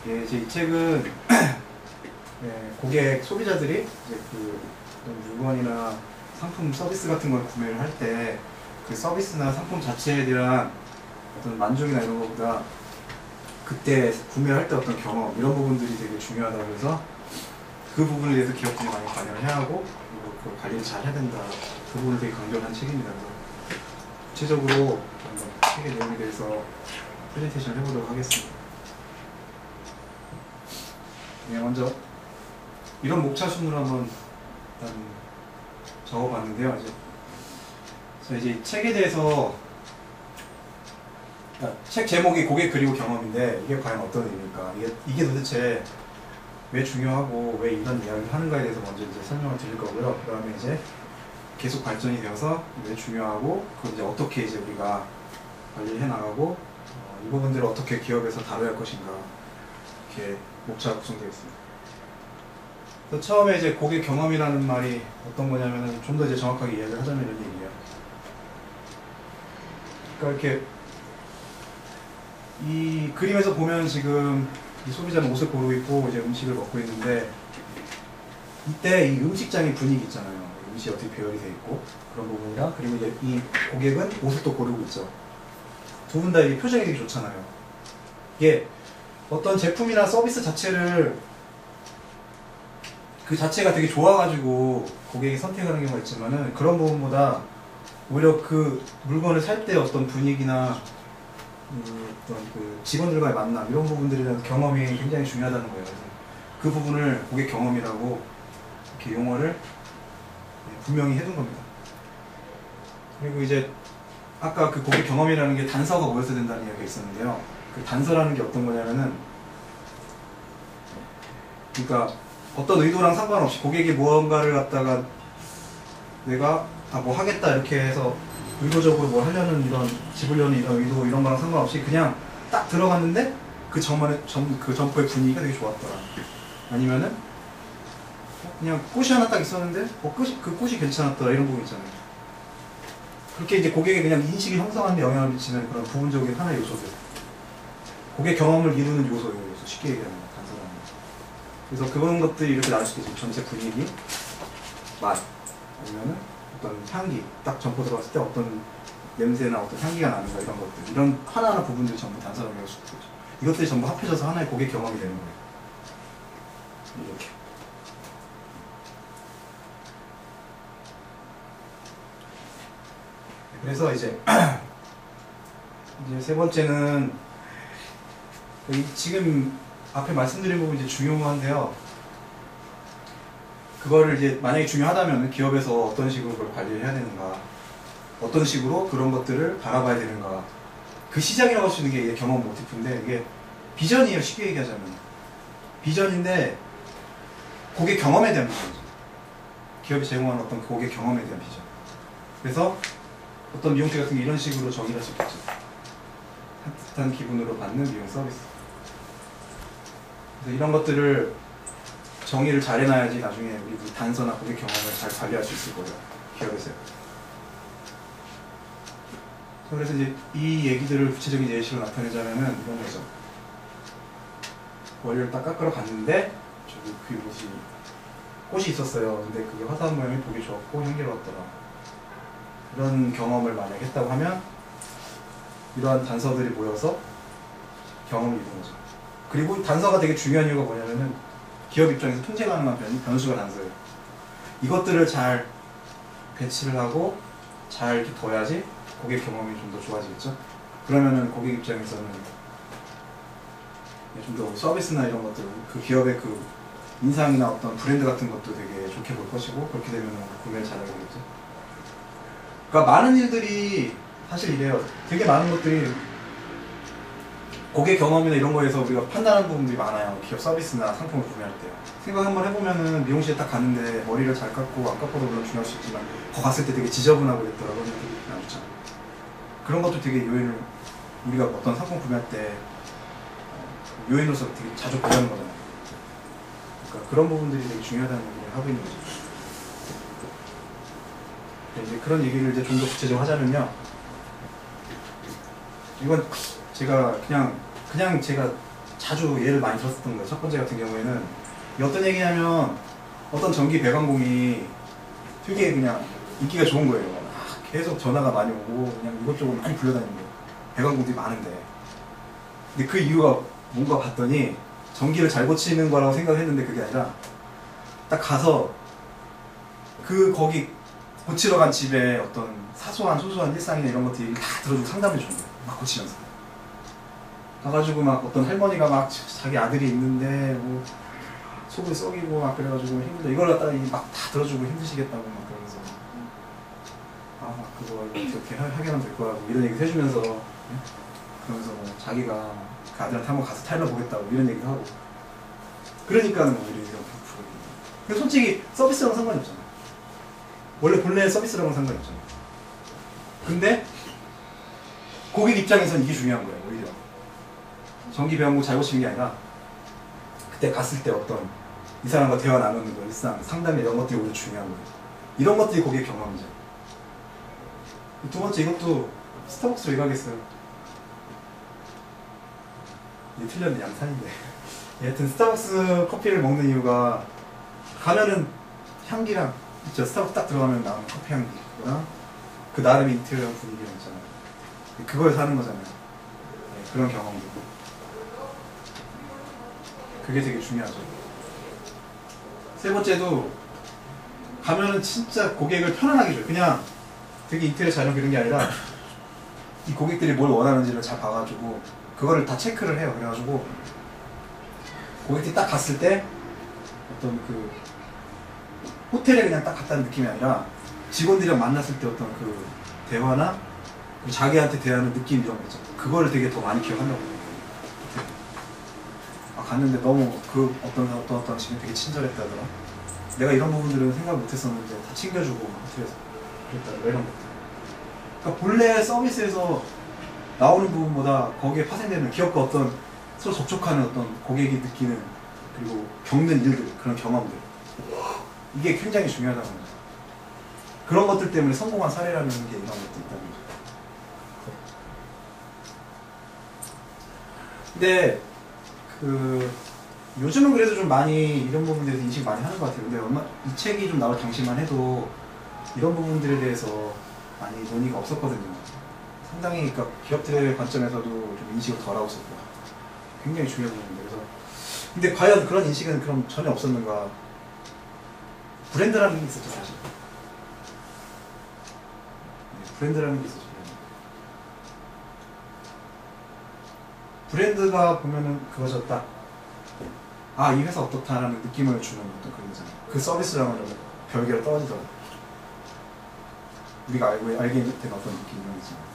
예, 이제 이 책은 예, 고객 소비자들이 이제 그 물건이나 상품 서비스 같은 걸 구매를 할 때 그 서비스나 상품 자체에 대한 어떤 만족이나 이런 것보다 그때 구매할 때 어떤 경험 이런 부분들이 되게 중요하다고 해서 그 부분에 대해서 기업들이 많이 관여를 해야 하고 그리고 그 관리를 잘 해야 된다. 그 부분을 되게 강조를 한 책입니다. 그래서 구체적으로 한번 책의 내용에 대해서 프레젠테이션을 해보도록 하겠습니다. 네, 먼저 이런 목차순으로 한번 일단 적어봤는데요. 이제 이 책에 대해서 책 제목이 고객 그리고 경험인데 이게 과연 어떤 의미입니까? 이게 도대체 왜 중요하고 왜 이런 이야기를 하는가에 대해서 먼저 이제 설명을 드릴 거고요. 그 다음에 이제 계속 발전이 되어서 왜 중요하고 그걸 이제 어떻게 이제 우리가 관리를 해 나가고 이 부분들을 어떻게 기업에서 다뤄야 할 것인가 이렇게 목차가 구성되어 있습니다. 그래서 처음에 이제 고객 경험이라는 말이 어떤 거냐면은 좀 더 이제 정확하게 이야기를 하자면 이런 얘기예요. 그러니까 이렇게 이 그림에서 보면 지금 이 소비자는 옷을 고르고 있고 이제 음식을 먹고 있는데 이때 이 음식장의 분위기 있잖아요. 음식이 어떻게 배열이 되어 있고 그런 부분이랑 그리고 이제 이 고객은 옷을 또 고르고 있죠. 두 분 다 이 표정이 되게 좋잖아요. 이게 어떤 제품이나 서비스 자체를 그 자체가 되게 좋아가지고 고객이 선택하는 경우가 있지만은 그런 부분보다 오히려 그 물건을 살 때 어떤 분위기나 어떤 그 직원들과의 만남 이런 부분들에 대한 경험이 굉장히 중요하다는 거예요. 그래서 그 부분을 고객 경험이라고 이렇게 용어를 분명히 해둔 겁니다. 그리고 이제 아까 그 고객 경험이라는 게 단서가 모여서 된다는 이야기가 있었는데요. 그 단서라는 게 어떤 거냐면은 그러니까 어떤 의도랑 상관없이 고객이 무언가를 갖다가 내가 뭐 하겠다 이렇게 해서 의도적으로 뭘 하려는 이런 집으려는 이런 의도 이런 거랑 상관없이 그냥 딱 들어갔는데 그 점포의 분위기가 되게 좋았더라. 아니면은 그냥 꽃이 하나 딱 있었는데 그 꽃이 괜찮았더라 이런 부분 있잖아요. 그렇게 이제 고객의 그냥 인식이 형성하는 데 영향을 미치는 그런 부분적인 하나의 요소들. 고객 경험을 이루는 요소예요. 쉽게 얘기하면 단서라는 거. 그래서 그런 것들이 이렇게 나올 수 있죠. 전체 분위기, 맛, 아니면은 어떤 향기, 딱 점포 들어갔을 때 어떤 냄새나 어떤 향기가 나는가 이런 것들, 이런 하나하나 부분들이 전부 단서라고 할 수 있죠. 이것들이 전부 합해져서 하나의 고객 경험이 되는 거예요. 이렇게. 그래서 이제 세 번째는 지금 앞에 말씀드린 부분 이제 중요한데요. 그거를 이제 만약에 중요하다면 기업에서 어떤 식으로 그걸 관리를 해야 되는가, 어떤 식으로 그런 것들을 바라봐야 되는가. 그 시작이라고 할 수 있는 게 이게 경험 모티프인데 이게 비전이에요. 쉽게 얘기하자면 비전인데 고객 경험에 대한 비전이죠. 기업이 제공하는 어떤 고객 경험에 대한 비전. 그래서 어떤 미용실 같은 게 이런 식으로 정의할 수 있겠죠. 따뜻한 기분으로 받는 미용 서비스. 그래서 이런 것들을 정의를 잘 해놔야지 나중에 우리 단서나 고객 경험을 잘 관리할 수 있을 거예요. 기업에서요. 그래서 이제 이 얘기들을 구체적인 예시로 나타내자면은 이런 거죠. 머리를 딱 깎으러 갔는데 저기 그 꽃이 있었어요. 근데 그게 화사한 모양이 보기 좋았고 향기로웠더라. 이런 경험을 만약 했다고 하면 이러한 단서들이 모여서 경험을 이루는 거죠. 그리고 단서가 되게 중요한 이유가 뭐냐면은 기업 입장에서 통제 가능한 변수가 단서예요. 이것들을 잘 배치를 하고 잘 이렇게 둬야지 고객 경험이 좀 더 좋아지겠죠. 그러면은 고객 입장에서는 좀 더 서비스나 이런 것들, 그 기업의 그 인상이나 어떤 브랜드 같은 것도 되게 좋게 볼 것이고 그렇게 되면 구매를 잘하게 되겠죠. 그러니까 많은 일들이 사실 이래요. 되게 많은 것들이 고객 경험이나 이런 거에서 우리가 판단하는 부분들이 많아요. 기업 서비스나 상품을 구매할 때요. 생각 한번 해보면은 미용실에 딱 갔는데 머리를 잘 깎고 안 깎고도 물론 중요할 수 있지만 거 갔을 때 되게 지저분하고 그랬더라고요. 되게 나오죠. 그런 것도 되게 요인을 우리가 어떤 상품 구매할 때 요인으로서 되게 자주 보자는 거잖아요. 그러니까 그런 부분들이 되게 중요하다는 얘기를 하고 있는 거죠. 이제 그런 얘기를 이제 좀 더 구체적으로 하자면요. 이건 제가 그냥 제가 자주 예를 많이 들었었던 거예요. 첫 번째 같은 경우에는 어떤 얘기냐면 어떤 전기 배관공이 되게 그냥 인기가 좋은 거예요. 계속 전화가 많이 오고 그냥 이것저것 많이 불려다니는 거예요. 배관공들이 많은데. 근데 그 이유가 뭔가 봤더니 전기를 잘 고치는 거라고 생각했는데 그게 아니라 딱 가서 거기 고치러 간 집에 어떤 소소한 일상이나 이런 것들 다 들어주고 상담해 주는 거예요. 막 고치면서. 가가지고 막 어떤 할머니가 막 자기 아들이 있는데 뭐 속이 썩이고 막 그래가지고 힘들다. 이걸 갖다가 막 다 들어주고 힘드시겠다고 막 그러면서 막 그거 어떻게 하게 하면 될 거라고 이런 얘기 해주면서 그러면서 뭐 자기가 그 아들한테 한번 가서 타일러 보겠다고 이런 얘기도 하고 그러니까는 뭐 이런 근데 솔직히 서비스랑은 상관이 없잖아. 원래 본래 서비스랑은 상관이 없잖아. 근데 고객 입장에서는 이게 중요한 거예요. 오히려 전기 배관공 잘 고치는 게 아니라 그때 갔을 때 어떤 이 사람과 대화 나누는 거, 일상, 상담 이런 것들이 오히려 중요한 거예요. 이런 것들이 고객 경험이죠. 두 번째 이것도 스타벅스로 얘기하겠어요. 이게 틀렸네. 양산인데. 여하튼 스타벅스 커피를 먹는 이유가 가면은 향기랑 있죠. 스타벅스 딱 들어가면 나오는 커피 향기랑 그 나름의 인테리어 분위기가 있잖아요. 그걸 사는 거잖아요. 네, 그런 경험도. 그게 되게 중요하죠. 세 번째도 가면은 진짜 고객을 편안하게 줘요. 그냥 되게 인테리어 잘 그런 게 아니라 이 고객들이 뭘 원하는지를 잘 봐가지고 그거를 다 체크를 해요. 그래가지고 고객들이 딱 갔을 때 어떤 그 호텔에 그냥 딱 갔다는 느낌이 아니라 직원들이랑 만났을 때 어떤 그 대화나 자기한테 대하는 느낌 이런 거 있죠. 그거를 되게 더 많이 기억한다고 해요. 갔는데 너무 그 어떤 지금 되게 친절했다더라. 내가 이런 부분들은 생각 못했었는데 다 챙겨주고 호텔에서 그랬다더라 이런 것들. 그러니까 본래 서비스에서 나오는 부분보다 거기에 파생되는 기업과 어떤 서로 접촉하는 어떤 고객이 느끼는 그리고 겪는 일들 그런 경험들 이게 굉장히 중요하다는 거죠. 그런 것들 때문에 성공한 사례라는 게 이런 것도 있다는 거죠. 근데 요즘은 그래도 좀 많이 이런 부분에 대해서 인식 많이 하는 것 같아요. 근데 이 책이 좀 나올 당시만 해도 이런 부분들에 대해서 많이 논의가 없었거든요. 상당히 그러니까 기업들의 관점에서도 좀 인식을 덜 하고 있었고 굉장히 중요한 부분인데 그래서 근데 과연 그런 인식은 그럼 전혀 없었는가? 브랜드라는 게 있었죠 사실. 브랜드라는 게 있었죠. 브랜드가 보면은 그거죠 딱. 아, 이 회사 어떻다라는 느낌을 주는 어떤 그런 거잖아요. 그 서비스랑은 좀 별개로 떨어지더라고요. 우리가 알게 되는 어떤 느낌 이런 게 있잖아요.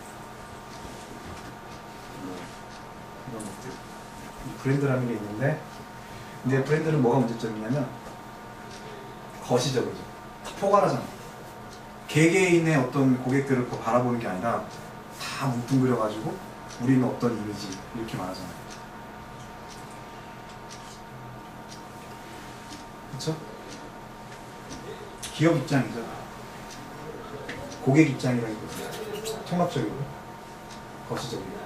이런 것들. 브랜드라는 게 있는데 근데 브랜드는 뭐가 문제점이냐면 거시죠, 그죠? 다 포괄하잖아. 개개인의 어떤 고객들을 바라보는 게 아니라 다 뭉뚱그려가지고 우리는 어떤 이미지 이렇게 말하잖아요. 그쵸? 기업 입장이죠. 고객 입장이라기보다 통합적이고 거시적이고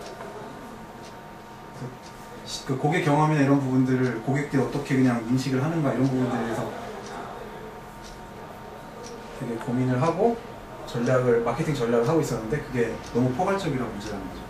그 고객 경험이나 이런 부분들을 고객들이 어떻게 그냥 인식을 하는가 이런 부분들에 대해서 되게 고민을 하고 마케팅 전략을 하고 있었는데 그게 너무 포괄적이라는 문제라는 거죠.